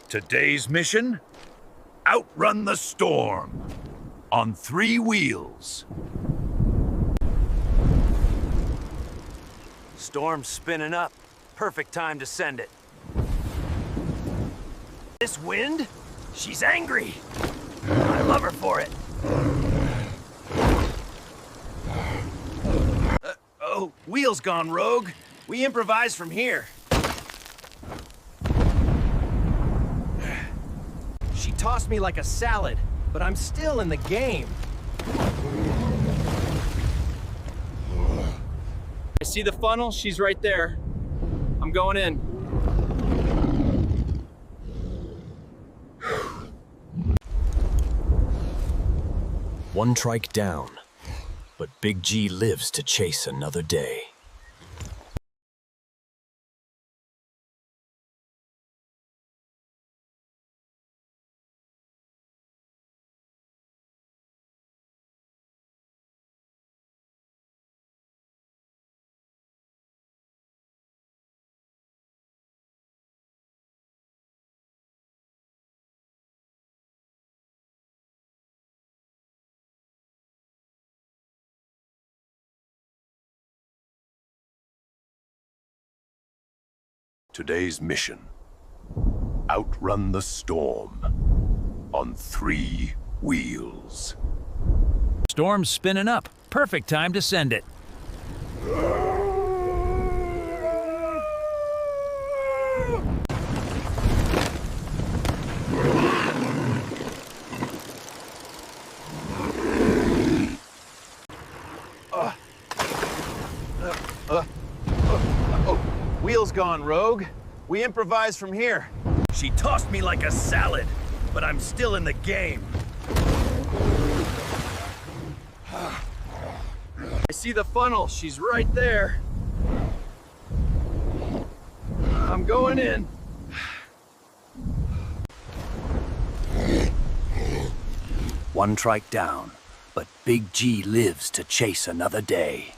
Today's mission? Outrun the storm on 3 wheels. Storm's spinning up. Perfect time to send it. This wind? She's angry. I love her for it. Oh, wheels gone rogue. We improvise from here. She tossed me like a salad, but I'm still in the game. I see the funnel, she's right there. I'm going in. One trike down, but Big G lives to chase another day. Today's mission: outrun the storm on 3 wheels. Storm's spinning up. Perfect time to send it. Wheels gone rogue. We improvise from here. She tossed me like a salad, but I'm still in the game. I see the funnel, she's right there. I'm going in. One trike down, but Big G lives to chase another day.